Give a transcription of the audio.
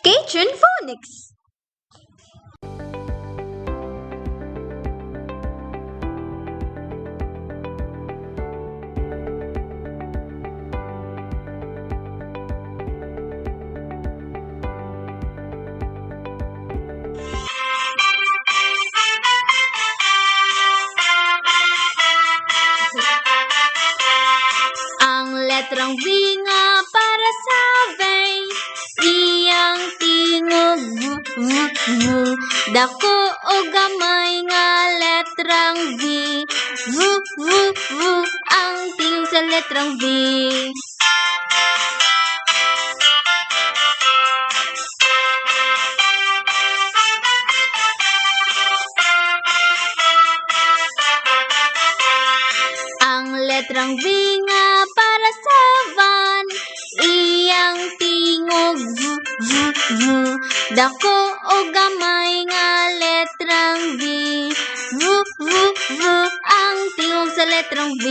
Cajun Phonics. Ang letrang V nga para sa vein, iyang tingog v, v, v. Dako o gamay nga letrang V, v, v, v. Ang tingog sa letrang V. Ang letrang V nga para sa van, iyang tingog v, v, v. Dako o gamay nga letrang V, v, v, v. Ang tingog sa letrang V.